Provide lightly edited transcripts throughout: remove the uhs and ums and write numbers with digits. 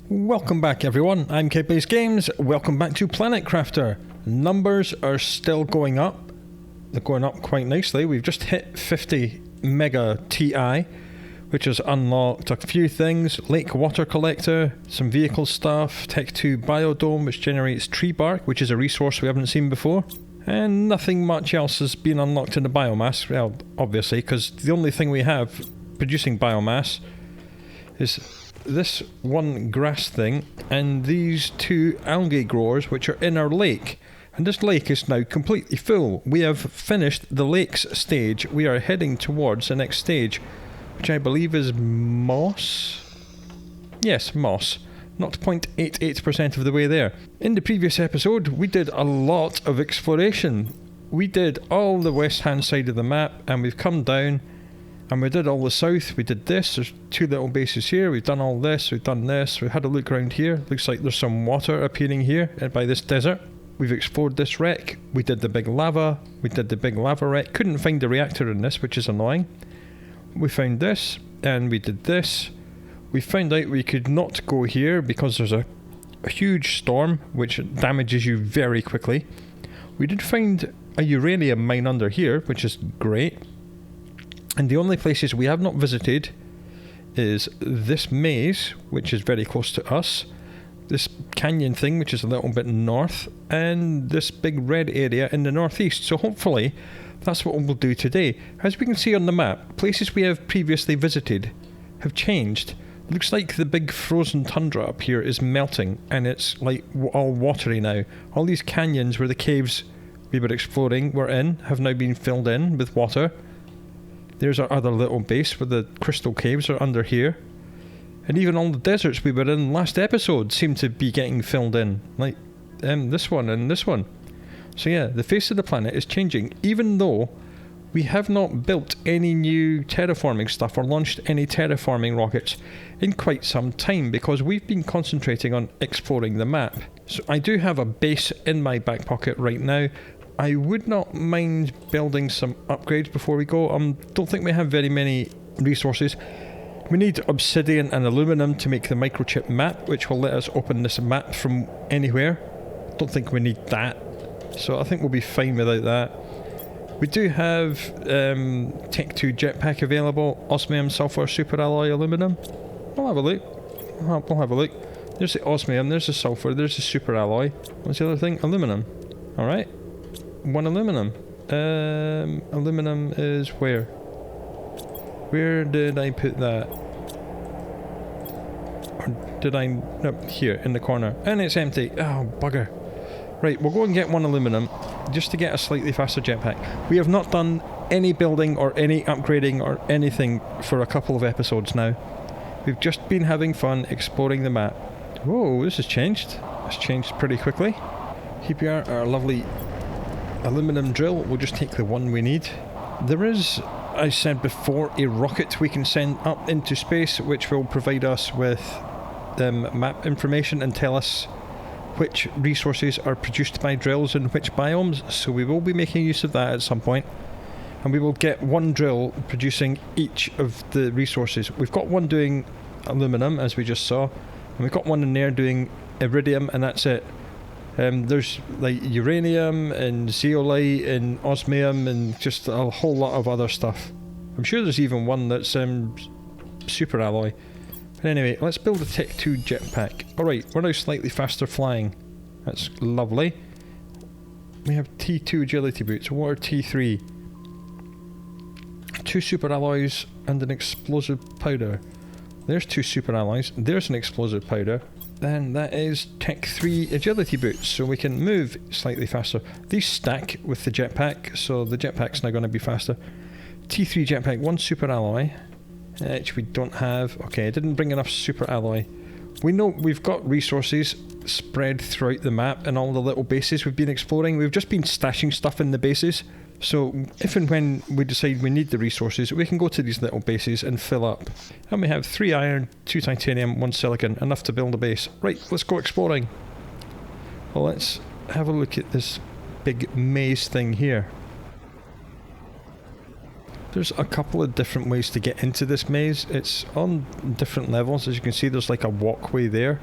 Welcome back everyone, I'm K-Base Games, welcome back to Planet Crafter. Numbers are still going up, they're going up quite nicely. We've just hit 50 mega TI, which has unlocked a few things: lake water collector, some vehicle stuff, Tech 2 biodome which generates tree bark, which is a resource we haven't seen before, and nothing much else has been unlocked in the biomass, well obviously, because the only thing we have producing biomass is this one grass thing and these two algae growers which are in our lake, and this lake is now completely full. We have finished the lakes stage. We are heading towards the next stage, which I believe is moss. Yes, moss. Not 0.88% of the way there. In the previous episode we did a lot of exploration. We did all the west hand side of the map and we've come down and we did all the south. We did this, there's two little bases here, we've done all this, we've done this, we had a look around here, looks like there's some water appearing here by this desert. We've explored this wreck, we did the big lava, we did the big lava wreck, couldn't find the reactor in this, which is annoying. We found this, and we did this. We found out we could not go here because there's a huge storm which damages you very quickly. We did find a uranium mine under here, which is great. And the only places we have not visited is this maze, which is very close to us, this canyon thing, which is a little bit north, and this big red area in the northeast. So hopefully that's what we'll do today. As we can see on the map, places we have previously visited have changed. Looks like the big frozen tundra up here is melting, and it's like all watery now. All these canyons where the caves we were exploring were in have now been filled in with water. There's our other little base where the crystal caves are under here. And even all the deserts we were in last episode seem to be getting filled in. Like this one and this one. So yeah, the face of the planet is changing, even though we have not built any new terraforming stuff or launched any terraforming rockets in quite some time, because we've been concentrating on exploring the map. So I do have a base in my back pocket right now. I would not mind building some upgrades before we go. Don't think we have very many resources. We need obsidian and aluminum to make the microchip map, which will let us open this map from anywhere. Don't think we need that, so I think we'll be fine without that. We do have Tech 2 jetpack available, osmium, sulfur, super alloy, aluminum. We'll have a look. We'll have a look. There's the osmium, there's the sulfur, there's the super alloy. What's the other thing? Aluminum. Alright. One aluminum. Aluminum is where? Where did I put that? Or did I? No, here, in the corner. And it's empty. Oh, bugger. Right, we'll go and get one aluminum, just to get a slightly faster jetpack. We have not done any building or any upgrading or anything for a couple of episodes now. We've just been having fun exploring the map. Whoa, this has changed. It's changed pretty quickly. Here we are, our lovely aluminum drill. We'll just take the one we need. There is, I said before, a rocket we can send up into space which will provide us with map information and tell us which resources are produced by drills in which biomes, so we will be making use of that at some point. And we will get one drill producing each of the resources. We've got one doing aluminum, as we just saw, and we've got one in there doing iridium, and that's it. There's like uranium and zeolite and osmium and just a whole lot of other stuff. I'm sure there's even one that's super alloy. But anyway, let's build a Tech 2 jetpack. Alright, we're now slightly faster flying. That's lovely. We have T2 agility boots. What are T3? 2 super alloys and an explosive powder. There's 2 super alloys. There's an explosive powder. Then that is Tech 3 agility boots, so we can move slightly faster. These stack with the jetpack, so the jetpack's now going to be faster. T3 jetpack, 1 super alloy, which we don't have. Okay, I didn't bring enough super alloy. We know we've got resources spread throughout the map and all the little bases we've been exploring. We've just been stashing stuff in the bases. So if and when we decide we need the resources, we can go to these little bases and fill up. And we have 3 iron, 2 titanium, 1 silicon, enough to build a base. Right, let's go exploring. Well, let's have a look at this big maze thing here. There's a couple of different ways to get into this maze. It's on different levels. As you can see, there's like a walkway there.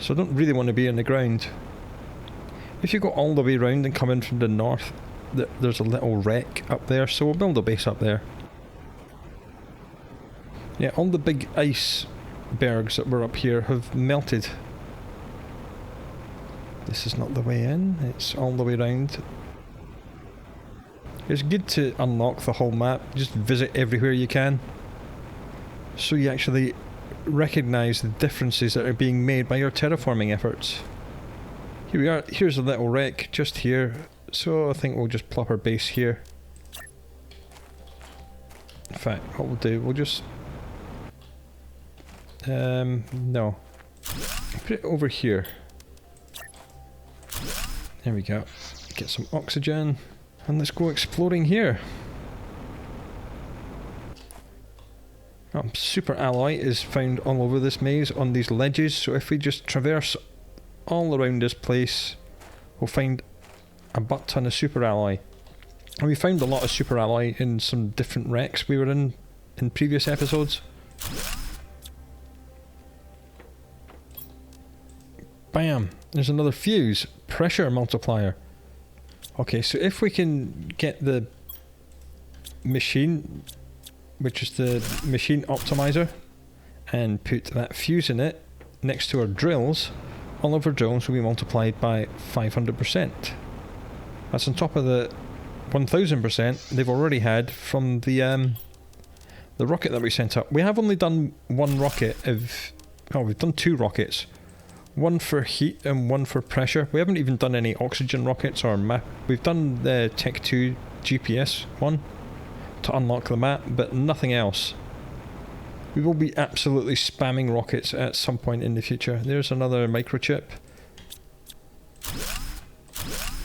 So I don't really want to be in the ground. If you go all the way around and come in from the north, there's a little wreck up there, so we'll build a base up there. Yeah, all the big icebergs that were up here have melted. This is not the way in, it's all the way around. It's good to unlock the whole map, just visit everywhere you can, so you actually recognise the differences that are being made by your terraforming efforts. Here we are, here's a little wreck just here, so I think we'll just plop our base here. In fact, what we'll do, we'll just... no. Put it over here. There we go. Get some oxygen, and let's go exploring here. Super alloy is found all over this maze on these ledges, so if we just traverse all around this place, we'll find a butt ton of super alloy. And we found a lot of super alloy in some different wrecks we were in previous episodes. Bam! There's another fuse. Pressure multiplier. Okay, so if we can get the machine, which is the machine optimizer, and put that fuse in it next to our drills, all of our drills will be multiplied by 500%. That's on top of the 1000% they've already had from the rocket that we sent up. We have only done one rocket we've done 2 rockets. One for heat and one for pressure. We haven't even done any oxygen rockets or map. We've done the Tech 2 GPS one to unlock the map, but nothing else. We will be absolutely spamming rockets at some point in the future. There's another microchip.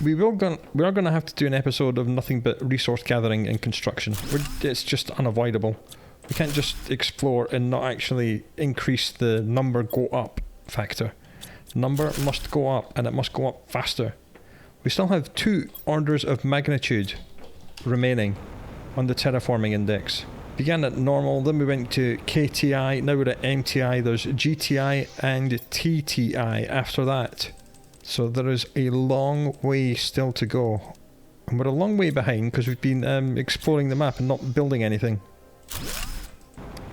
We are going to have to do an episode of nothing but resource gathering and construction. It's just unavoidable. We can't just explore and not actually increase the number go up factor. Number must go up, and it must go up faster. We still have 2 orders of magnitude remaining on the terraforming index. Began at normal, then we went to KTI, now we're at MTI, there's GTI and TTI after that. So there is a long way still to go. And we're a long way behind because we've been exploring the map and not building anything.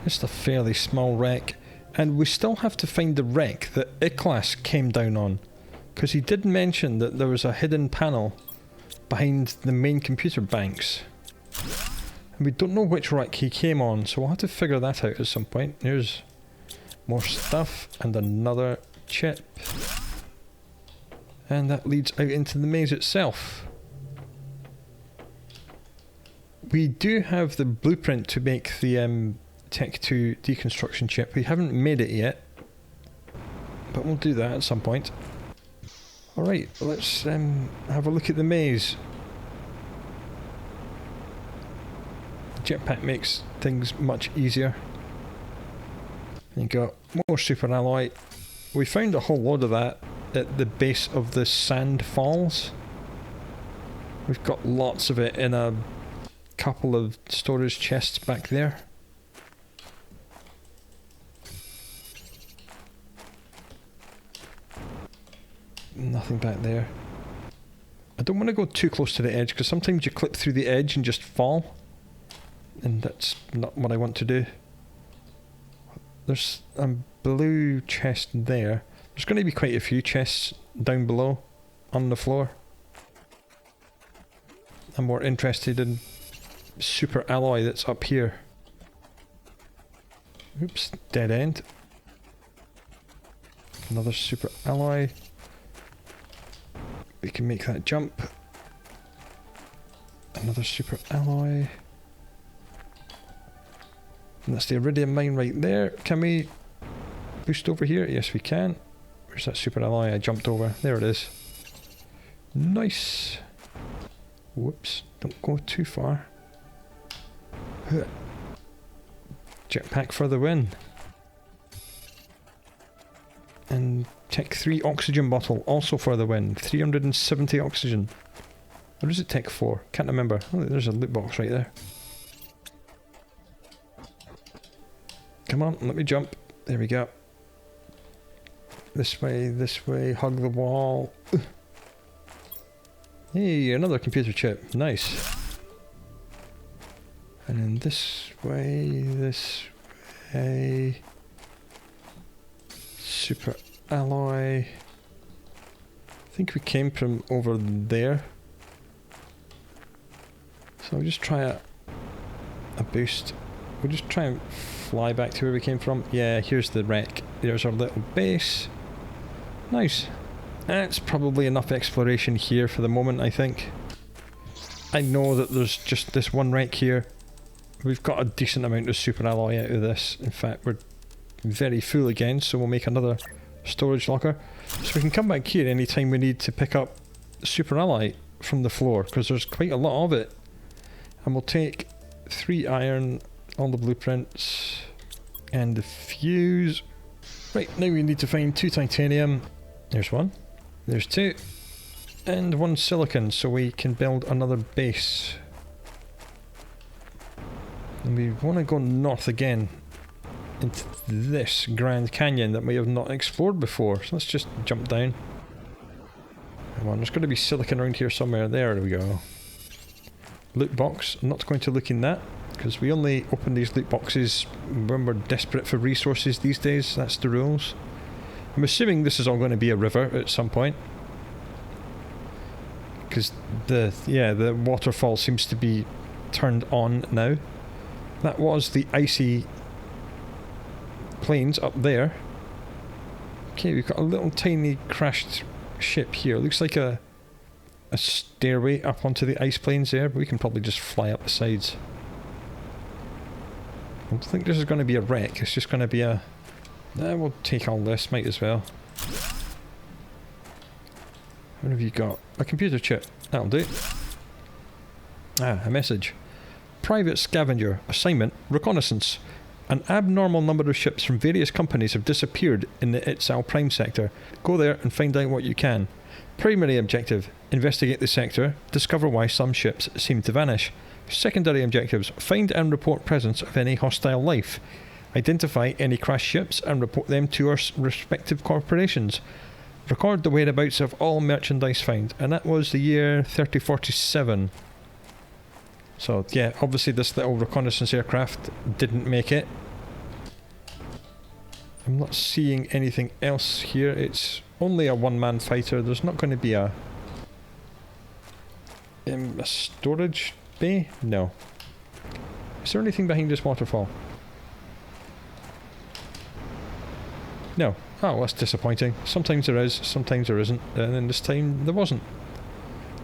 Just a fairly small wreck. And we still have to find the wreck that Iklas came down on, because he did mention that there was a hidden panel behind the main computer banks. And we don't know which wreck he came on, so we'll have to figure that out at some point. Here's more stuff and another chip. And that leads out into the maze itself. We do have the blueprint to make the Tech 2 deconstruction chip. We haven't made it yet, but we'll do that at some point. Alright, let's have a look at the maze. Jetpack makes things much easier. You got more super alloy. We found a whole load of that at the base of the sand falls. We've got lots of it in a couple of storage chests back there. Nothing back there. I don't want to go too close to the edge because sometimes you clip through the edge and just fall, and that's not what I want to do. There's a blue chest there. There's going to be quite a few chests down below on the floor. I'm more interested in super alloy that's up here. Oops, dead end. Another super alloy. We can make that jump. Another super alloy. And that's the iridium mine right there. Can we boost over here? Yes, we can. Where's that super alloy I jumped over? There it is. Nice. Whoops, don't go too far. Jetpack for the win. And Tech 3 oxygen bottle, also for the win. 370 oxygen. Or is it Tech 4? Can't remember. Oh, there's a loot box right there. Come on, let me jump. There we go. this way, hug the wall. Hey, another computer chip. Nice. And then this way. Super alloy. I think we came from over there. So we'll just try a boost. We'll just try and fly back to where we came from. Yeah, here's the wreck. There's our little base. Nice. That's probably enough exploration here for the moment, I think. I know that there's just this one wreck here. We've got a decent amount of super alloy out of this. In fact, we're very full again, so we'll make another storage locker. So we can come back here anytime we need to pick up super alloy from the floor, because there's quite a lot of it. And we'll take 3 iron, all the blueprints, and the fuse. Right, now we need to find 2 titanium. There's 1. There's 2. And 1 silicon, so we can build another base. And we want to go north again into this Grand Canyon that we have not explored before. So let's just jump down. Come on, there's going to be silicon around here somewhere. There we go. Loot box. I'm not going to look in that, because we only open these loot boxes when we're desperate for resources these days. That's the rules. I'm assuming this is all going to be a river at some point, because the waterfall seems to be turned on now. That was the icy plains up there. Okay, we've got a little tiny crashed ship here. Looks like a stairway up onto the ice plains there, but we can probably just fly up the sides. I don't think this is going to be a wreck. It's just going to be a... we'll take all this, might as well. What have you got? A computer chip. That'll do. A message. Private scavenger. Assignment. Reconnaissance. An abnormal number of ships from various companies have disappeared in the Exiled Prime sector. Go there and find out what you can. Primary objective. Investigate the sector. Discover why some ships seem to vanish. Secondary objectives. Find and report presence of any hostile life. Identify any crashed ships and report them to our respective corporations. Record the whereabouts of all merchandise found. And that was the year 3047. So yeah, obviously this little reconnaissance aircraft didn't make it. I'm not seeing anything else here. It's only a one-man fighter. There's not going to be a storage bay? No. Is there anything behind this waterfall? No. Oh, that's disappointing. Sometimes there is, sometimes there isn't. And then this time there wasn't.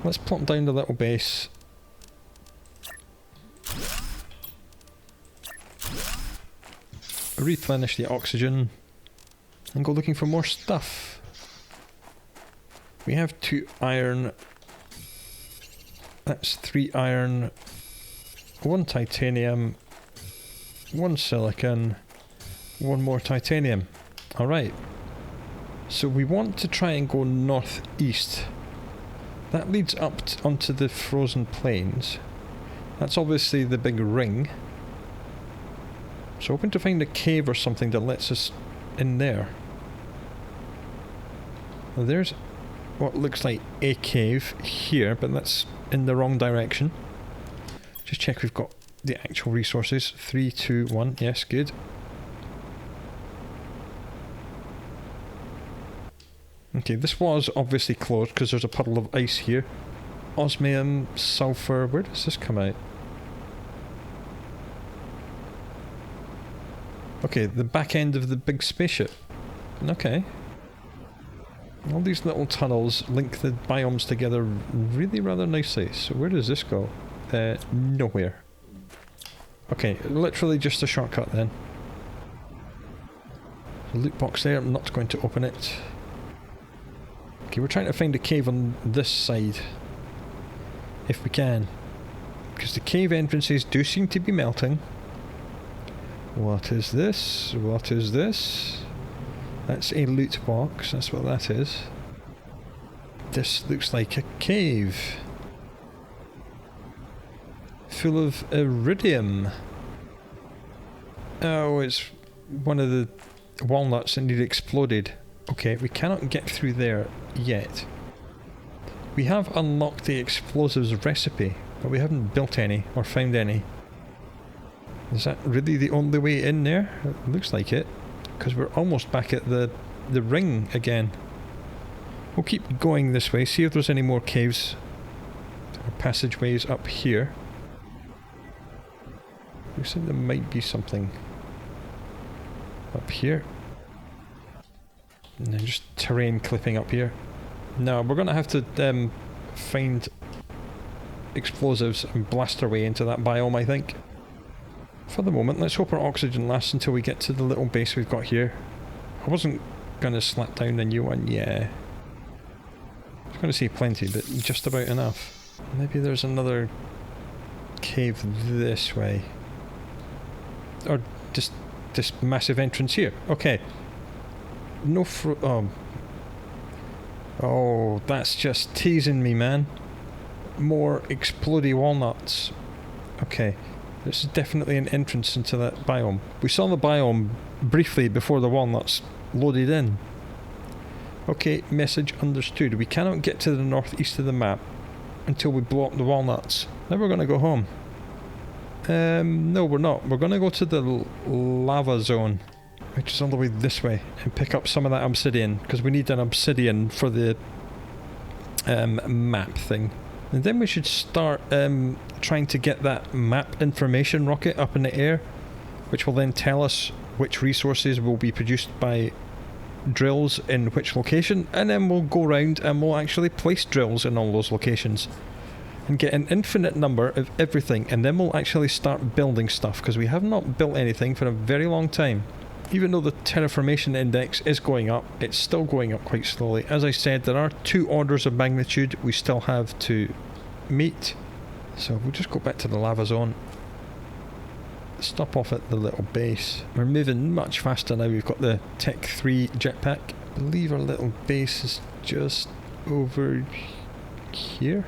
Let's plop down the little base. Replenish the oxygen. And go looking for more stuff. We have 2 iron. That's 3 iron. 1 titanium. 1 silicon. 1 more titanium. Alright. So we want to try and go northeast. That leads up onto the frozen plains. That's obviously the big ring. So hoping to find a cave or something that lets us in there. Well, there's what looks like a cave here, but that's in the wrong direction. Just check we've got the actual resources. 3, 2, 1. Yes, good. Okay, this was obviously closed because there's a puddle of ice here. Osmium, sulfur. Where does this come out? Okay, the back end of the big spaceship. Okay. All these little tunnels link the biomes together really rather nicely. So where does this go? Nowhere. Okay, literally just a shortcut then. The loot box there, I'm not going to open it. Okay, we're trying to find a cave on this side. If we can. Because the cave entrances do seem to be melting. What is this? What is this? That's a loot box, that's what that is. This looks like a cave. Full of iridium. Oh, it's one of the walnuts that need exploded. Okay, we cannot get through there yet. We have unlocked the explosives recipe, but we haven't built any or found any. Is that really the only way in there? It looks like it, because we're almost back at the ring again. We'll keep going this way, see if there's any more caves or passageways up here. Looks like there might be something up here. And then just terrain clipping up here. No, we're gonna have to find explosives and blast our way into that biome, I think. For the moment, let's hope our oxygen lasts until we get to the little base we've got here. I wasn't gonna slap down the new one, yeah. I was gonna say plenty, but just about enough. Maybe there's another cave this way. Or just this massive entrance here. Okay. No oh, that's just teasing me, man. More explodey walnuts. Okay. This is definitely an entrance into that biome. We saw the biome briefly before the walnuts loaded in. Okay, message understood. We cannot get to the northeast of the map until we blow up the walnuts. Now we're going to go home. No, we're not. We're going to go to the lava zone, which is all the way this way, and pick up some of that obsidian, because we need an obsidian for the map thing. And then we should start trying to get that map information rocket up in the air, which will then tell us which resources will be produced by drills in which location, and then we'll go around and we'll actually place drills in all those locations and get an infinite number of everything, and then we'll actually start building stuff, because we have not built anything for a very long time. Even though the terraformation index is going up, it's still going up quite slowly. As I said, there are 2 orders of magnitude we still have to meet. So we'll just go back to the lava zone. Stop off at the little base. We're moving much faster now. We've got the Tech 3 jetpack. I believe our little base is just over here.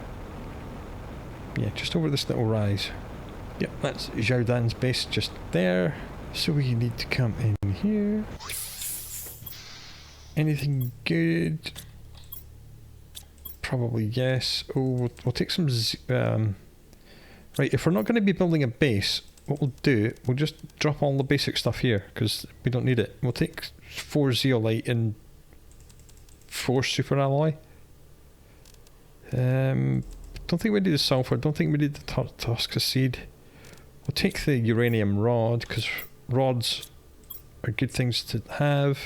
Yeah, just over this little rise. Yep, that's Xiaodan's base just there. So we need to come in here. Anything good? Probably yes. Oh, we'll take some... right, if we're not going to be building a base, what we'll do, we'll just drop all the basic stuff here, because we don't need it. We'll take 4 zeolite and 4 super alloy. Don't think we need the sulfur, don't think we need the Tosca seed. We'll take the uranium rod, because rods are good things to have.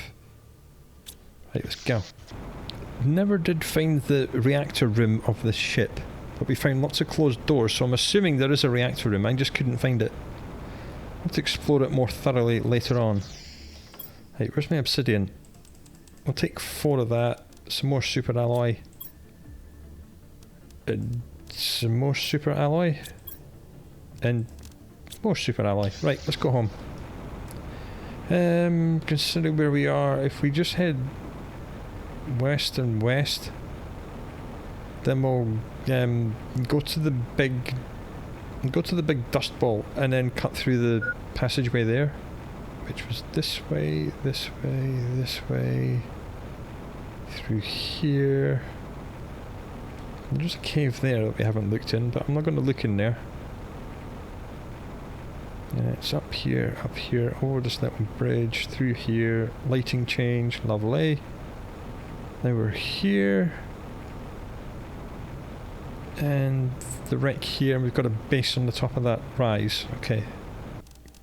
Right, let's go. Never did find the reactor room of this ship, but we found lots of closed doors, so I'm assuming there is a reactor room. I just couldn't find it. I'll have to explore it more thoroughly later on. Right, where's my obsidian? We'll take 4 of that, some more super alloy, and some more super alloy, and more super alloy. Right, let's go home. Considering where we are, if we just head west and west, then we'll go to the big dust bowl and then cut through the passageway there, which was this way, this way, this way, through here. And there's a cave there that we haven't looked in, but I'm not going to look in there. It's up here, over this little bridge, through here, lighting change, lovely. Now we're here, and the wreck here, and we've got a base on the top of that rise. Okay.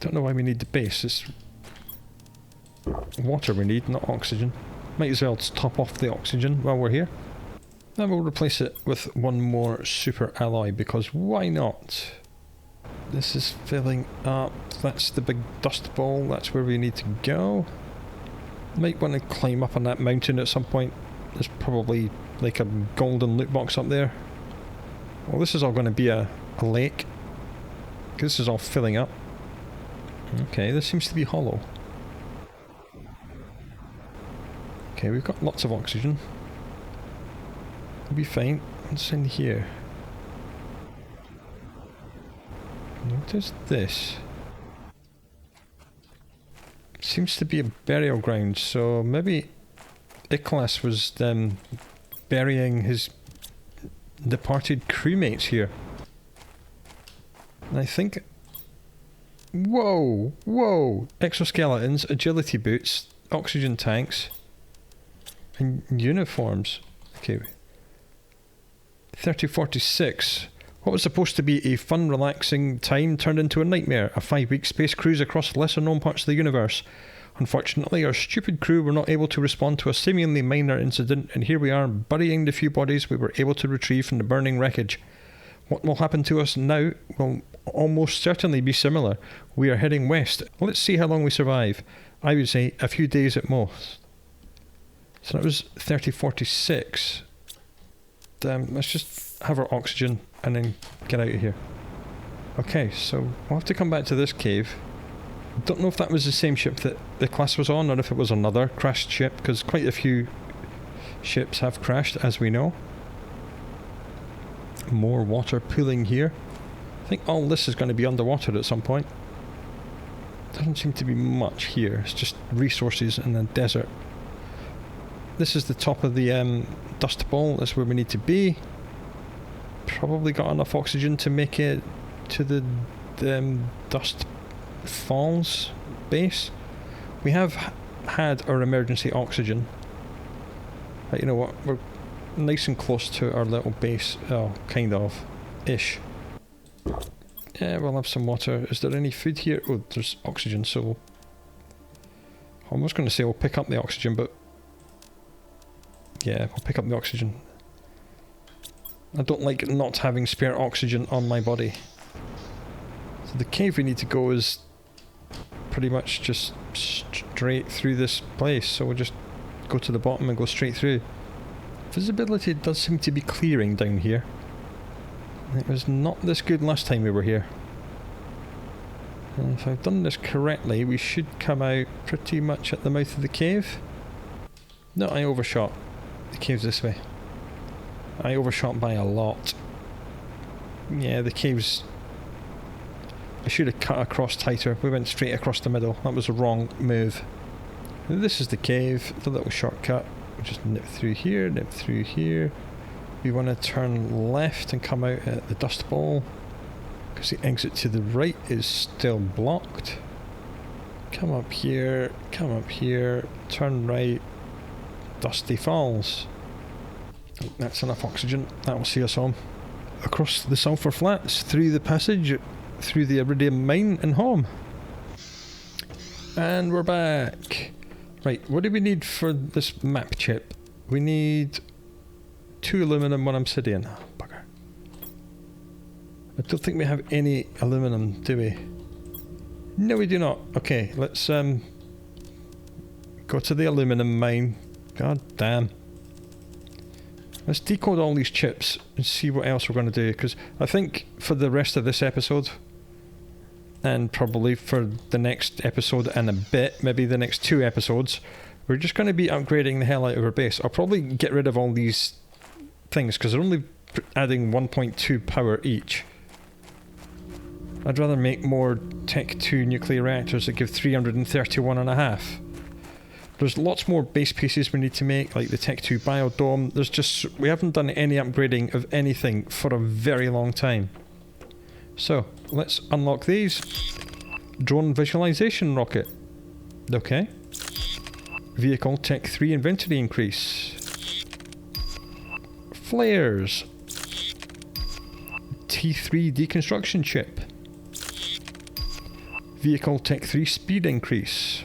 Don't know why we need the base, it's water we need, not oxygen. Might as well top off the oxygen while we're here. Then we'll replace it with 1 more super alloy, because why not? This is filling up. That's the big dust bowl. That's where we need to go. Might want to climb up on that mountain at some point. There's probably like a golden loot box up there. Well, this is all going to be a lake, because this is all filling up. Okay, this seems to be hollow. Okay, we've got lots of oxygen. We'll be fine. What's in here? What is this? Seems to be a burial ground, so maybe Nicholas was burying his departed crewmates here. And I think... Whoa! Whoa! Exoskeletons, agility boots, oxygen tanks, and uniforms. Okay. 3046. What was supposed to be a fun, relaxing time turned into a nightmare. A 5-week space cruise across lesser-known parts of the universe. Unfortunately, our stupid crew were not able to respond to a seemingly minor incident, and here we are, burying the few bodies we were able to retrieve from the burning wreckage. What will happen to us now will almost certainly be similar. We are heading west. Let's see how long we survive. I would say a few days at most. So that was 3046. Let's just have our oxygen and then get out of here. Okay, so we'll have to come back to this cave. Don't know if that was the same ship that the class was on, or if it was another crashed ship, because quite a few ships have crashed, as we know. More water pooling here. I think all this is going to be underwater at some point. Doesn't seem to be much here. It's just resources in the desert. This is the top of the dust bowl. That's where we need to be. Probably got enough oxygen to make it to the dust falls base. We have had our emergency oxygen. But you know what? We're nice and close to our little base. Oh, kind of. Ish. Yeah, we'll have some water. Is there any food here? Oh, there's oxygen, so... I was going to say we'll pick up the oxygen, but... Yeah, we'll pick up the oxygen. I don't like not having spare oxygen on my body. So the cave we need to go is pretty much just straight through this place, so we'll just go to the bottom and go straight through. Visibility does seem to be clearing down here. It was not this good last time we were here. And if I've done this correctly, we should come out pretty much at the mouth of the cave. No, I overshot. The cave's this way. I overshot by a lot. Yeah, the cave's... I should have cut across tighter. We went straight across the middle. That was a wrong move. This is the cave, the little shortcut. We'll just nip through here, nip through here. We want to turn left and come out at the dust bowl, because the exit to the right is still blocked. Come up here, turn right, Dusty Falls. That's enough oxygen. That will see us home. Across the sulphur flats, through the passage, through the iridium mine and home. And we're back. Right, what do we need for this map chip? We need 2 aluminum, 1 obsidian. Oh, bugger. I don't think we have any aluminum, do we? No, we do not. Okay, let's go to the aluminum mine. God damn. Let's decode all these chips and see what else we're going to do, because I think for the rest of this episode, and probably for the next episode and a bit, maybe the next 2 episodes, we're just going to be upgrading the hell out of our base. I'll probably get rid of all these things, because they're only adding 1.2 power each. I'd rather make more Tech 2 nuclear reactors that give 331.5. There's lots more base pieces we need to make, like the Tech 2 biodome. There's just... we haven't done any upgrading of anything for a very long time. So, let's unlock these. Drone visualization rocket. Okay. Vehicle Tech 3 inventory increase. Flares. T3 deconstruction chip. Vehicle Tech 3 speed increase.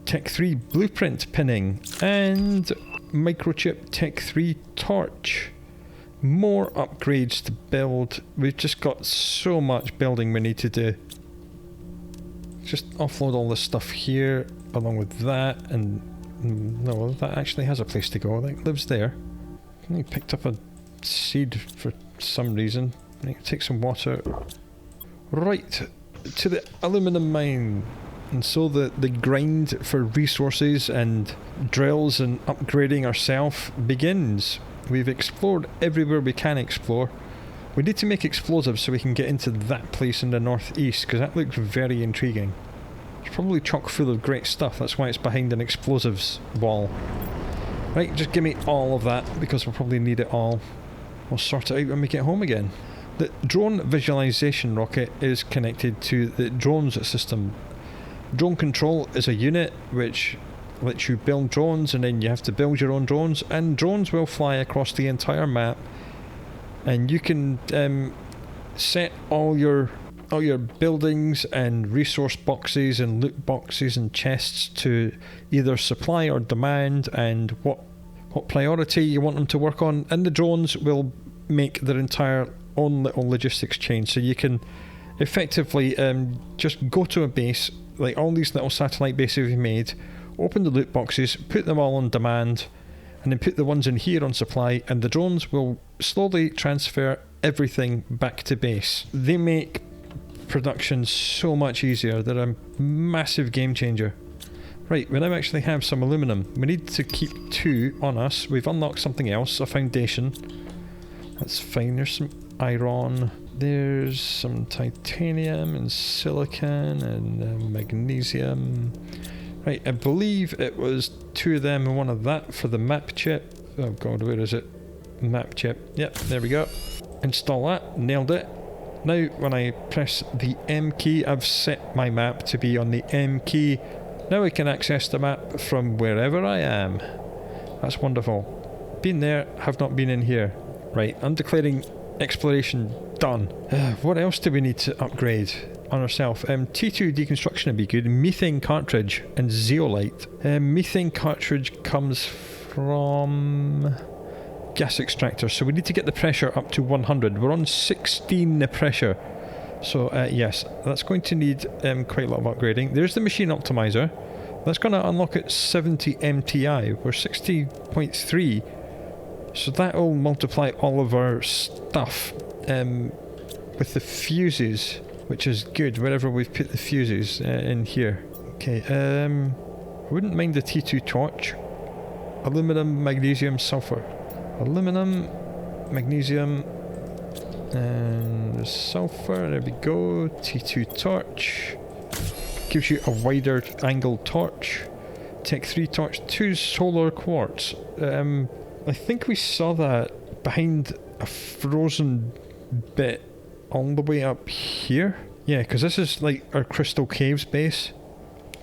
Tech 3 blueprint pinning. And microchip Tech 3 torch. More upgrades to build. We've just got so much building we need to do. Just offload all this stuff here along with that, and no, that actually has a place to go. That lives there. I picked up a seed for some reason. I need to take some water. Right, to the aluminum mine. And so the grind for resources and drills and upgrading ourselves begins. We've explored everywhere we can explore. We need to make explosives so we can get into that place in the northeast, because that looks very intriguing. It's probably chock full of great stuff. That's why it's behind an explosives wall. Right, just give me all of that, because we'll probably need it all. We'll sort it out when we get home again. The drone visualization rocket is connected to the drones system. Drone control is a unit which lets you build drones, and then you have to build your own drones, and drones will fly across the entire map, and you can set all your buildings and resource boxes and loot boxes and chests to either supply or demand, and what priority you want them to work on, and the drones will make their entire own little logistics chain. So you can effectively just go to a base, like all these little satellite bases we've made, open the loot boxes, put them all on demand, and then put the ones in here on supply, and the drones will slowly transfer everything back to base. They make production so much easier. They're a massive game changer. Right, we now actually have some aluminum. We need to keep 2 on us. We've unlocked something else, a foundation. That's fine. There's some iron. There's some titanium and silicon and magnesium. Right, I believe it was 2 of them and 1 of that for the map chip. Oh god, where is it? Map chip. Yep, there we go. Install that. Nailed it. Now, when I press the M key, I've set my map to be on the M key. Now I can access the map from wherever I am. That's wonderful. Been there, have not been in here. Right, I'm declaring exploration done. What else do we need to upgrade on ourselves? T2 deconstruction would be good. Methane cartridge and zeolite. Methane cartridge comes from gas extractor, so we need to get the pressure up to 100. We're on 16 pressure. So yes, that's going to need quite a lot of upgrading. There's the machine optimizer. That's going to unlock at 70 MTI. We're 60.3. So that will multiply all of our stuff with the fuses, which is good wherever we've put the fuses in here. Okay, I wouldn't mind the T2 torch. Aluminum, magnesium, sulfur. Aluminum, magnesium, and sulfur. There we go. T2 torch. Gives you a wider angle torch. Tech 3 torch. 2 solar quartz. I think we saw that behind a frozen bit all the way up here. Yeah, because this is like our crystal caves base.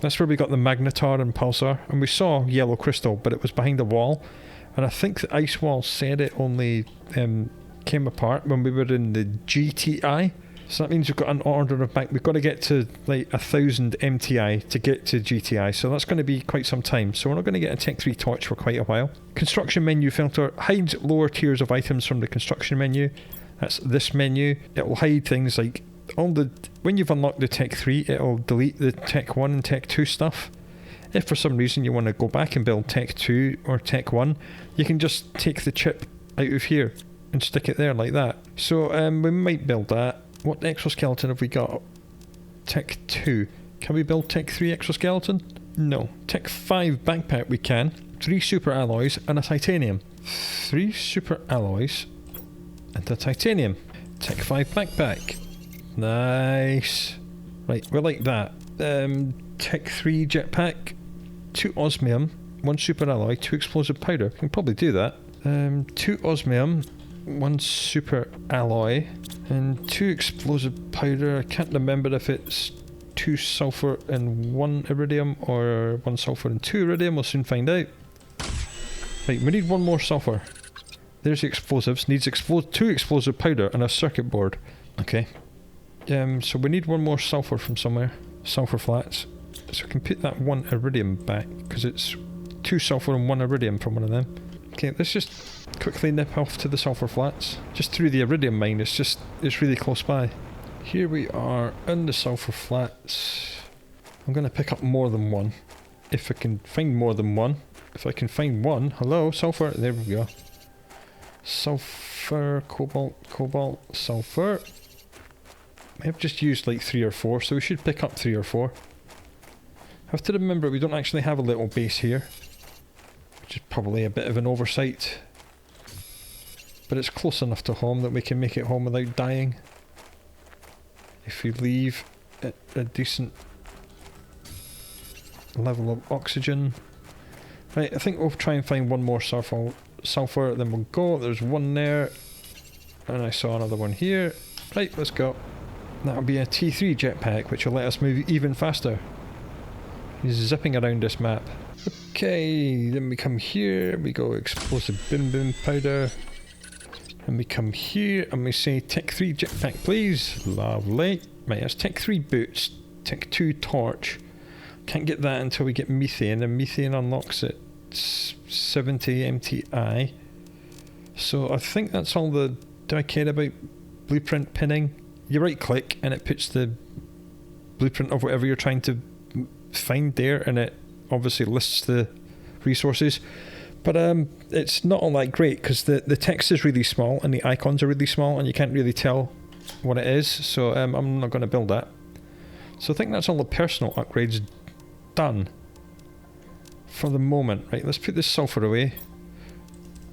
That's where we got the magnetar and pulsar. And we saw yellow crystal, but it was behind a wall. And I think the ice wall said it only came apart when we were in the GTI. So that means we've got an order of we've got to get to like 1000 MTI to get to GTI. So that's going to be quite some time. So we're not going to get a Tech 3 torch for quite a while. Construction menu filter hides lower tiers of items from the construction menu. That's this menu. It will hide things like when you've unlocked the Tech 3, it'll delete the Tech 1 and Tech 2 stuff. If for some reason you want to go back and build Tech 2 or Tech 1, you can just take the chip out of here and stick it there like that. So we might build that. What exoskeleton have we got? Tech 2. Can we build Tech 3 exoskeleton? No. Tech 5 backpack we can. 3 super alloys and a titanium. 3 super alloys and a titanium. Tech 5 backpack. Nice. Right, we like that. Tech 3 jetpack. 2 osmium. 1 super alloy. 2 explosive powder. We can probably do that. 2 osmium. 1 super alloy. And 2 explosive powder. I can't remember if it's 2 sulfur and 1 iridium or 1 sulfur and 2 iridium. We'll soon find out. Right, we need 1 more sulfur. There's the explosives. Needs 2 explosive powder and a circuit board. Okay. So we need 1 more sulfur from somewhere. Sulfur flats. So we can put that 1 iridium back because it's 2 sulfur and 1 iridium from one of them. Okay, let's just quickly nip off to the sulfur flats. Just through the iridium mine, it's really close by. Here we are in the sulfur flats. I'm going to pick up more than 1. If I can find more than 1. If I can find 1, hello, sulfur, there we go. Sulfur, cobalt, sulfur. I have just used like 3 or 4, so we should pick up 3 or 4. I have to remember we don't actually have a little base here. Which is probably a bit of an oversight. But it's close enough to home that we can make it home without dying. If we leave at a decent level of oxygen. Right, I think we'll try and find one more sulfur, then we'll go. There's one there, and I saw another one here. Right, let's go. That'll be a T3 jetpack, which will let us move even faster. He's zipping around this map. Okay, then we come here, we go explosive boom boom powder. And we come here and we say Tech 3 jetpack please. Lovely. Right, that's Tech 3 boots, Tech 2 torch. Can't get that until we get methane, and methane unlocks at 70 MTI. So I think that's all the... Do I care about blueprint pinning? You right click and it puts the blueprint of whatever you're trying to find there, and it obviously lists the resources. But it's not all that great because the text is really small and the icons are really small and you can't really tell what it is. So I'm not going to build that. So I think that's all the personal upgrades done for the moment. Right, let's put this sulfur away.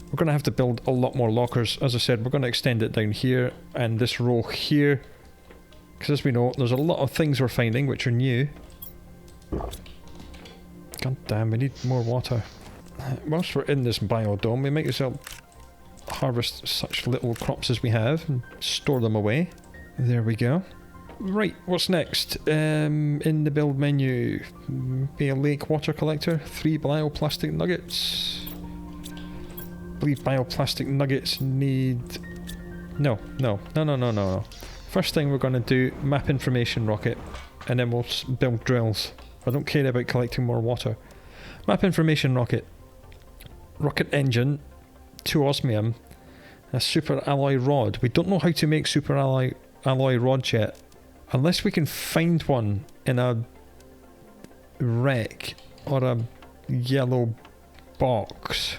We're going to have to build a lot more lockers. As I said, we're going to extend it down here and this row here. Because as we know, there's a lot of things we're finding which are new. God damn, we need more water. Whilst we're in this biodome, we might as well harvest such little crops as we have and store them away. There we go. Right, what's next? In the build menu, be a lake water collector, 3 bioplastic nuggets. I believe bioplastic nuggets need... No. First thing we're going to do, map information rocket, and then we'll build drills. I don't care about collecting more water. Map information rocket. Rocket engine, 2 osmium, a super alloy rod. We don't know how to make super alloy rods yet. Unless we can find one in a wreck or a yellow box.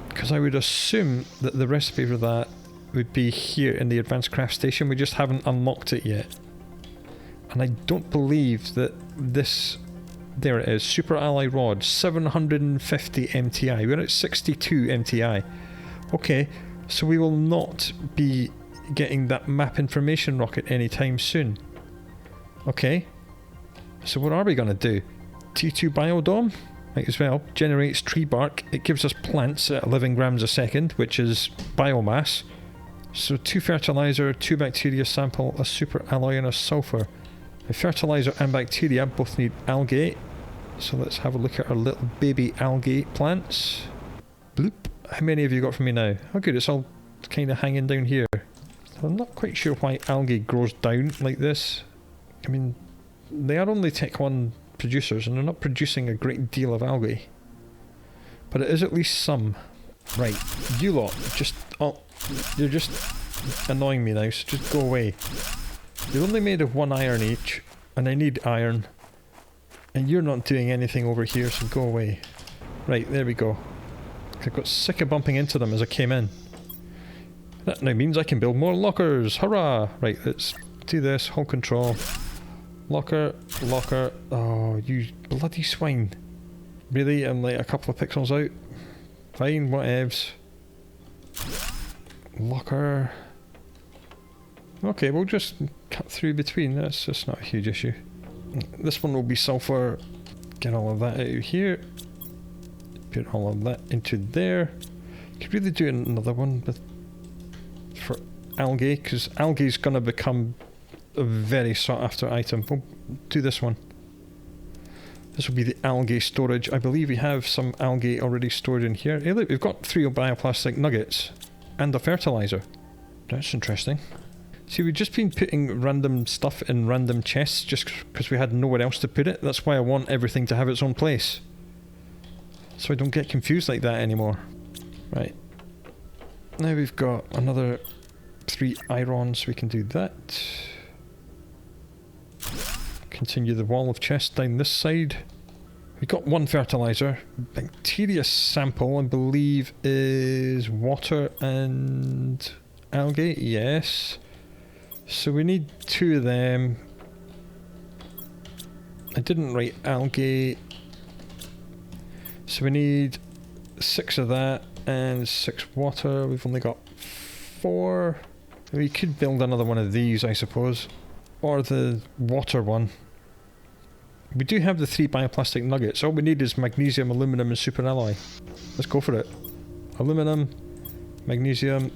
Because I would assume that the recipe for that would be here in the advanced craft station. We just haven't unlocked it yet. And I don't believe that this... There it is, super alloy rod, 750 MTI. We're at 62 MTI. Okay, so we will not be getting that map information rocket anytime soon. Okay, so what are we going to do? T2 biodome? Might as well. Generates tree bark. It gives us plants at 11 grams a second, which is biomass. So 2 fertilizer, 2 bacteria sample, a super alloy and a sulfur. The fertilizer and bacteria both need algae. So let's have a look at our little baby algae plants. Bloop. How many have you got for me now? Oh good, it's all kind of hanging down here. I'm not quite sure why algae grows down like this. I mean, they are only Tech 1 producers and they're not producing a great deal of algae. But it is at least some. Right, you lot, just... Oh, you're just annoying me now, so just go away. You're only made of 1 iron each, and I need iron. And you're not doing anything over here, so go away. Right, there we go. I got sick of bumping into them as I came in. That now means I can build more lockers! Hurrah! Right, let's do this. Hold control. Locker, locker. Oh, you bloody swine. Really? I'm like a couple of pixels out? Fine, whatevs. Locker. Okay, we'll just cut through between. That's just not a huge issue. This one will be sulfur. Get all of that out of here. Put all of that into there. Could really do another one with for algae, because algae is going to become a very sought after item. We'll do this one. This will be the algae storage. I believe we have some algae already stored in here. Hey look, we've got 3 bioplastic nuggets and a fertilizer. That's interesting. See, we've just been putting random stuff in random chests just because we had nowhere else to put it. That's why I want everything to have its own place. So I don't get confused like that anymore. Right. Now we've got another 3 irons. We can do that. Continue the wall of chests down this side. We got 1 fertilizer. Bacteria sample, I believe, is water and algae. Yes. So we need 2 of them. I didn't write algae. So we need 6 of that and 6 water. We've only got 4. We could build another one of these, I suppose. Or the water one. We do have the 3 bioplastic nuggets. All we need is magnesium, aluminum and superalloy. Let's go for it. Aluminum, magnesium.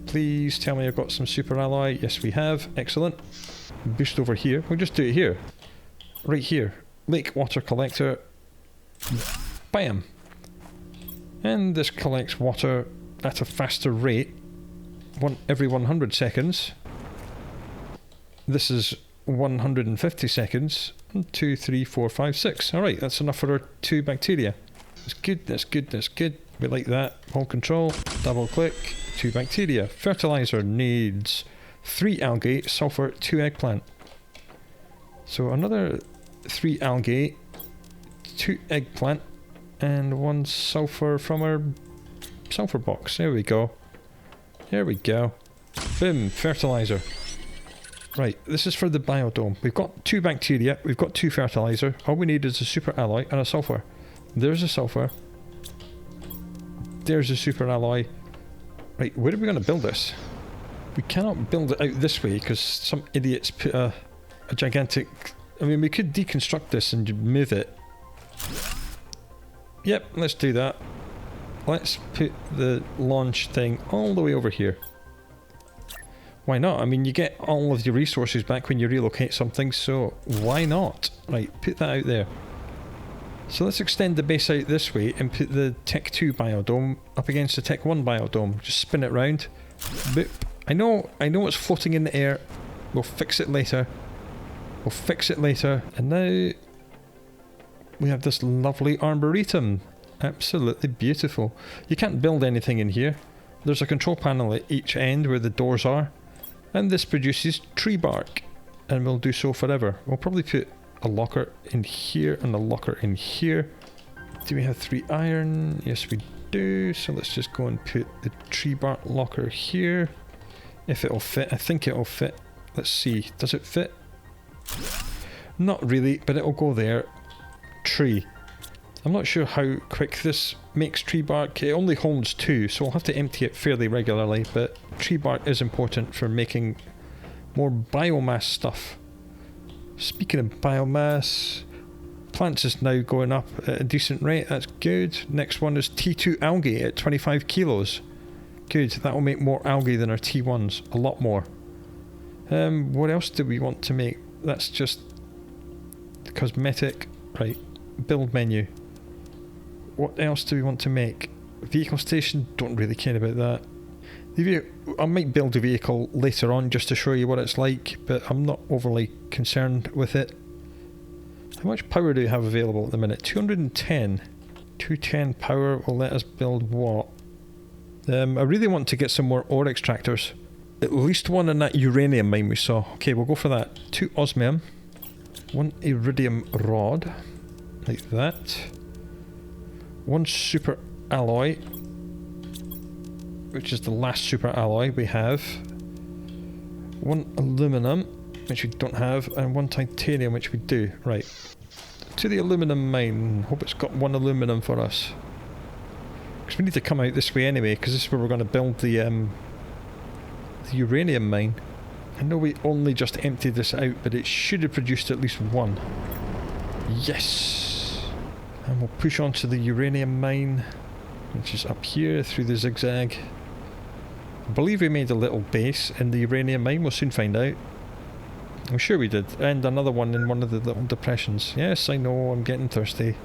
Please tell me I've got some superalloy. Yes, we have. Excellent. Boost over here. We'll just do it here. Right here. Lake water collector. Bam. And this collects water at a faster rate. Every 100 seconds. This is 150 seconds. 1, 2, 3, 4, 5, 6. Alright, that's enough for our 2 bacteria. That's good, that's good, that's good. We like that. Hold control, double click, 2 bacteria. Fertilizer needs 3 algae, sulfur, 2 eggplant. So another 3 algae, 2 eggplant, and 1 sulfur from our sulfur box. There we go. There we go. Boom, fertilizer. Right, this is for the biodome. We've got 2 bacteria, we've got 2 fertilizer. All we need is a super alloy and a sulfur. There's a sulfur. There's a super alloy. Right, where are we going to build this? We cannot build it out this way because some idiots put a gigantic... I mean, we could deconstruct this and move it. Yep, let's do that. Let's put the launch thing all the way over here. Why not? I mean, you get all of your resources back when you relocate something, so why not? Right, put that out there. So let's extend the base out this way and put the Tech 2 biodome up against the Tech 1 biodome. Just spin it round. Boop. I know it's floating in the air. We'll fix it later. We'll fix it later. And now we have this lovely arboretum. Absolutely beautiful. You can't build anything in here. There's a control panel at each end where the doors are. And this produces tree bark. And we'll do so forever. We'll probably put a locker in here and a locker in here. Do we have 3 iron? Yes, we do. So let's just go and put the tree bark locker here. If it'll fit. I think it'll fit. Let's see. Does it fit? Not really, but it'll go there. Tree. I'm not sure how quick this makes tree bark. It only holds 2, so I'll have to empty it fairly regularly, but tree bark is important for making more biomass stuff. Speaking of biomass, plants is now going up at a decent rate. That's good. Next one is T2 algae at 25 kilos. Good. That will make more algae than our T1s. A lot more. What else do we want to make? That's just cosmetic. Right. Build menu. What else do we want to make? Vehicle station? Don't really care about that. I might build a vehicle later on just to show you what it's like, but I'm not overly concerned with it. How much power do we have available at the minute? 210. 210 power will let us build what? I really want to get some more ore extractors. At least one in that uranium mine we saw. Okay, we'll go for that. 2 osmium. 1 iridium rod. Like that. 1 super alloy, which is the last super alloy we have. 1 aluminum, which we don't have, and 1 titanium, which we do. Right. To the aluminum mine. Hope it's got 1 aluminum for us. Because we need to come out this way anyway, because this is where we're going to build the uranium mine. I know we only just emptied this out, but it should have produced at least 1. Yes! And we'll push on to the uranium mine, which is up here through the zigzag. I believe we made a little base in the uranium mine. We'll soon find out. I'm sure we did. And another one in one of the little depressions. Yes, I know, I'm getting thirsty.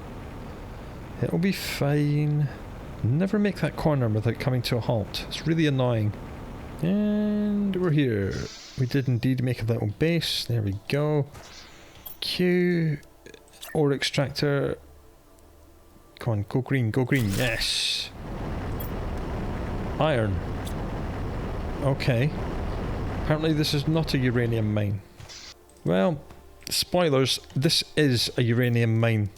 It'll be fine. Never make that corner without coming to a halt. It's really annoying. And we're here. We did indeed make a little base. There we go. Q. Ore extractor. Come on, go green, go green. Yes. Iron. Okay. Apparently this is not a uranium mine. Well, spoilers, this is a uranium mine.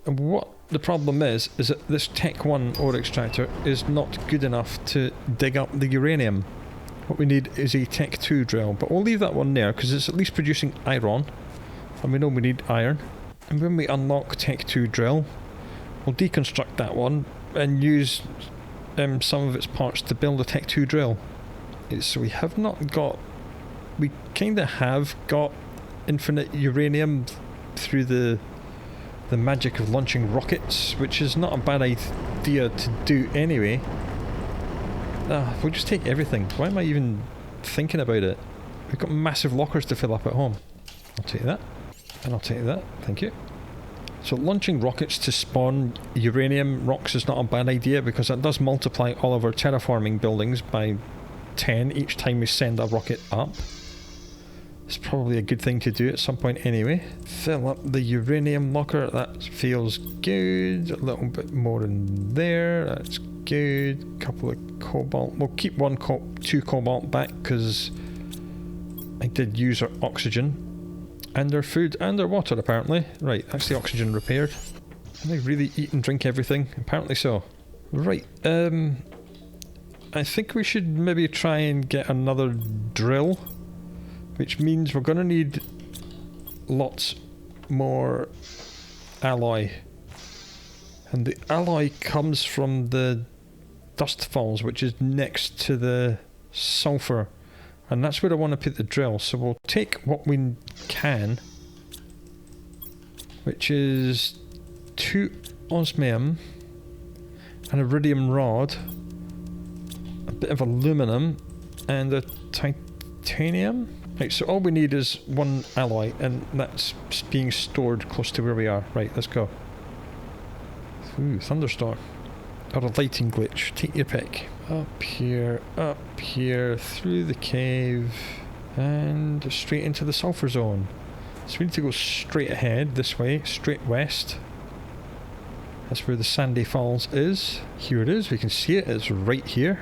And what the problem is that this Tech 1 ore extractor is not good enough to dig up the uranium. What we need is a Tech 2 drill, but we'll leave that one there because it's at least producing iron. And we know we need iron. And when we unlock Tech 2 drill, we'll deconstruct that one and use some of its parts to build a Tech 2 drill. So we have not got... We kind of have got infinite uranium through the magic of launching rockets, which is not a bad idea to do anyway. We'll just take everything. Why am I even thinking about it? We've got massive lockers to fill up at home. I'll take that. And I'll take that. Thank you. So launching rockets to spawn uranium rocks is not a bad idea, because that does multiply all of our terraforming buildings by 10 each time we send a rocket up. It's probably a good thing to do at some point anyway. Fill up the uranium locker. That feels good. A little bit more in there. That's good. Couple of cobalt. We'll keep 2 cobalt back because I did use our oxygen. And our food and our water, apparently. Right, that's the oxygen repaired. Can I really eat and drink everything? Apparently so. Right, I think we should maybe try and get another drill, which means we're going to need lots more alloy. And the alloy comes from the dust falls, which is next to the sulfur. And that's where I want to put the drill. So we'll take what we can, which is 2 osmium, an iridium rod, a bit of aluminum, and a titanium. Right, so all we need is 1 alloy, and that's being stored close to where we are. Right, let's go. Ooh, thunderstorm. Or a lighting glitch. Take your pick. Up here, through the cave, and straight into the sulfur zone. So we need to go straight ahead, this way, straight west. That's where the Sandy Falls is. Here it is, we can see it, it's right here.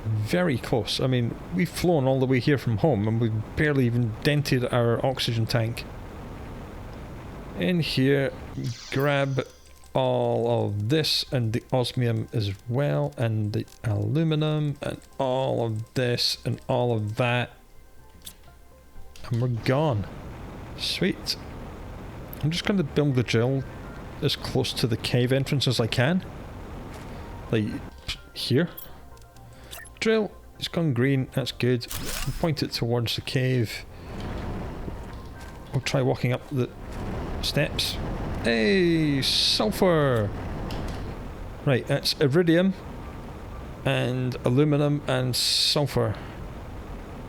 Very close. I mean, we've flown all the way here from home and we've barely even dented our oxygen tank. In here, grab all of this and the osmium as well, and the aluminum, and all of this and all of that, and we're gone. Sweet. I'm just going to build the drill as close to the cave entrance as I can, like here. Drill, it's gone green, that's good. We'll point it towards the cave. We'll try walking up the steps. Hey, sulfur! Right, that's iridium and aluminum and sulfur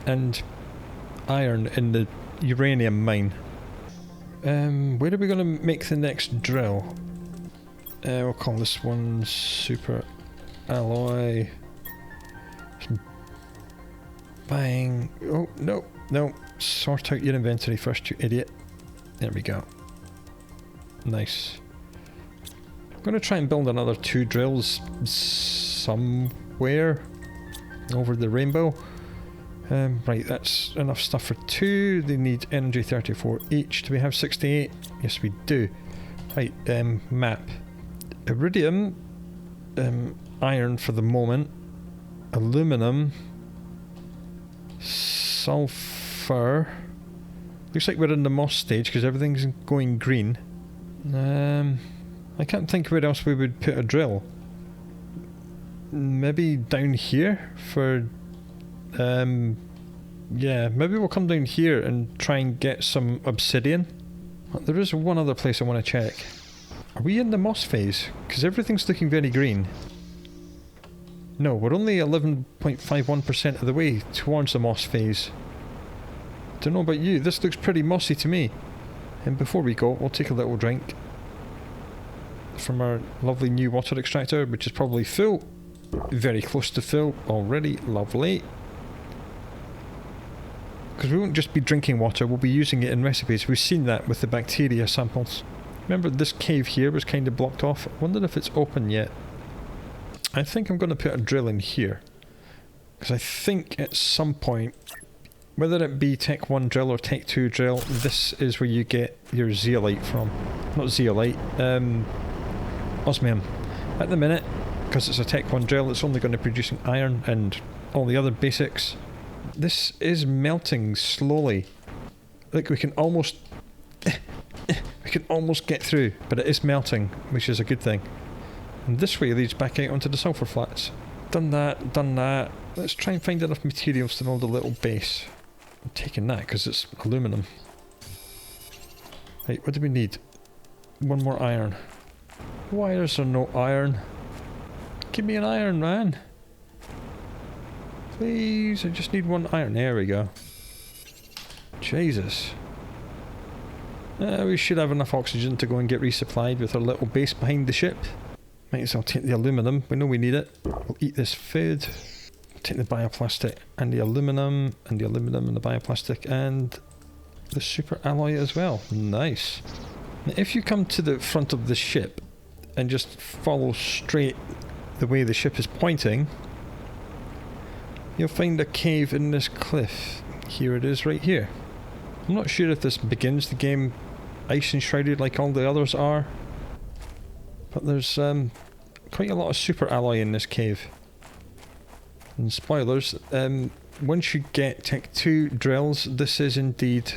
and iron in the uranium mine. Where are we going to make the next drill? We'll call this one super alloy. Bang. Oh, no, no. Sort out your inventory first, you idiot. There we go. Nice. I'm going to try and build another 2 drills somewhere over the rainbow. Right, that's enough stuff for 2. They need energy 34 each. Do we have 68? Yes, we do. Right, map. Iridium, iron for the moment, aluminum, sulfur. Looks like we're in the moss stage because everything's going green. I can't think where else we would put a drill. Maybe down here for... yeah, maybe we'll come down here and try and get some obsidian. There is one other place I want to check. Are we in the moss phase? Because everything's looking very green. No, we're only 11.51% of the way towards the moss phase. Don't know about you, this looks pretty mossy to me. And before we go, we'll take a little drink from our lovely new water extractor, which is probably full. Very close to full already. Lovely. Because we won't just be drinking water, we'll be using it in recipes. We've seen that with the bacteria samples. Remember this cave here was kind of blocked off? I wonder if it's open yet. I think I'm going to put a drill in here. Because I think at some point, whether it be Tech 1 drill or Tech 2 drill, this is where you get your zeolite from. Not zeolite, osmium. At the minute, because it's a Tech 1 drill, it's only going to be producing iron and all the other basics. This is melting slowly. Like we can almost... we can almost get through, but it is melting, which is a good thing. And this way leads back out onto the sulfur flats. Done that, done that. Let's try and find enough materials to build a little base. I'm taking that because it's aluminum. Right, what do we need? One more iron. Why is there no iron? Give me an iron, man. Please, I just need one iron. There we go. Jesus. We should have enough oxygen to go and get resupplied with our little base behind the ship. Might as well take the aluminum. We know we need it. We'll eat this food. Take the bioplastic and the aluminum and the aluminum and the bioplastic and the super alloy as well. Nice. Now, if you come to the front of the ship and just follow straight the way the ship is pointing, you'll find a cave in this cliff. Here it is right here. I'm not sure if this begins the game ice enshrouded like all the others are, but there's quite a lot of super alloy in this cave. And spoilers, once you get Tech 2 drills, this is indeed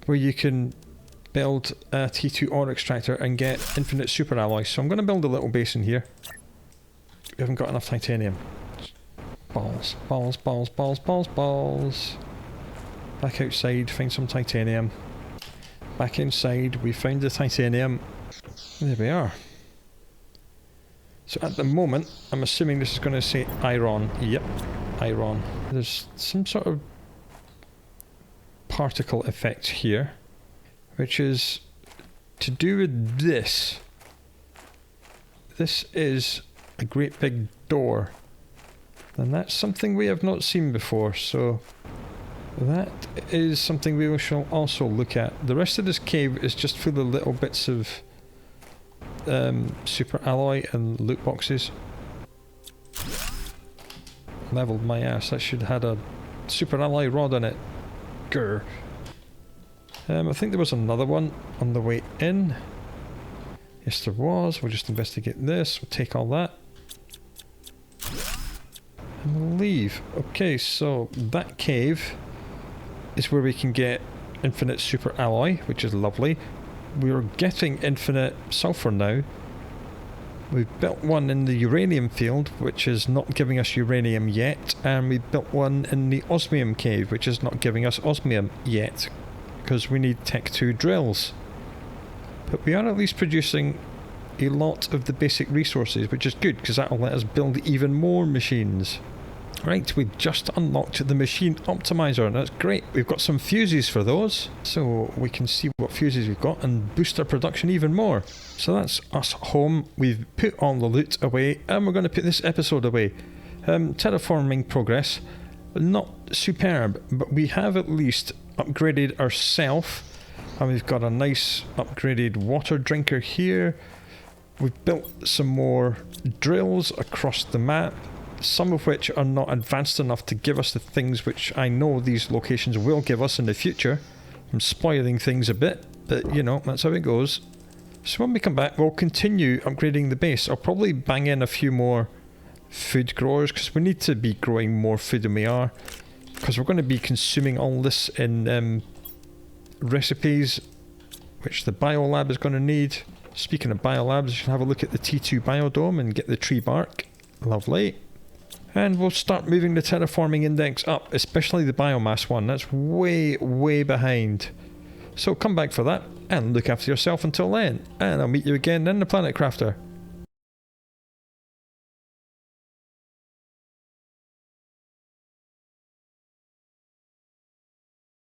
where you can build a T2 ore extractor and get infinite super alloys. So I'm going to build a little base in here. We haven't got enough titanium. Balls, balls, balls, balls, balls, balls. Back outside, find some titanium. Back inside, we found the titanium. There we are. So at the moment, I'm assuming this is going to say iron. Yep, iron. There's some sort of particle effect here, which is to do with this. This is a great big door. And that's something we have not seen before, so that is something we shall also look at. The rest of this cave is just full of little bits of super alloy and loot boxes. Leveled my ass. That should have had a super alloy rod in it. Grr. I think there was another one on the way in. Yes, there was. We'll just investigate this. We'll take all that. And we'll leave. Okay, so that cave is where we can get infinite super alloy, which is lovely. We're getting infinite sulfur now. We've built one in the uranium field, which is not giving us uranium yet, and we built one in the osmium cave, which is not giving us osmium yet, because we need Tech 2 drills. But we are at least producing a lot of the basic resources, which is good, because that will let us build even more machines. Right, we've just unlocked the machine optimizer, and that's great. We've got some fuses for those, so we can see what fuses we've got and boost our production even more. So that's us home. We've put all the loot away, and we're going to put this episode away. Terraforming progress, not superb, but we have at least upgraded ourselves, and we've got a nice upgraded water drinker here. We've built some more drills across the map, some of which are not advanced enough to give us the things which I know these locations will give us in the future. I'm spoiling things a bit, but you know, that's how it goes. So when we come back, we'll continue upgrading the base. I'll probably bang in a few more food growers, because we need to be growing more food than we are, because we're going to be consuming all this in recipes, which the biolab is going to need. Speaking of biolabs, you should have a look at the T2 biodome and get the tree bark. Lovely. And we'll start moving the terraforming index up, especially the biomass one. That's way, way behind. So come back for that, and look after yourself until then. And I'll meet you again in the Planet Crafter.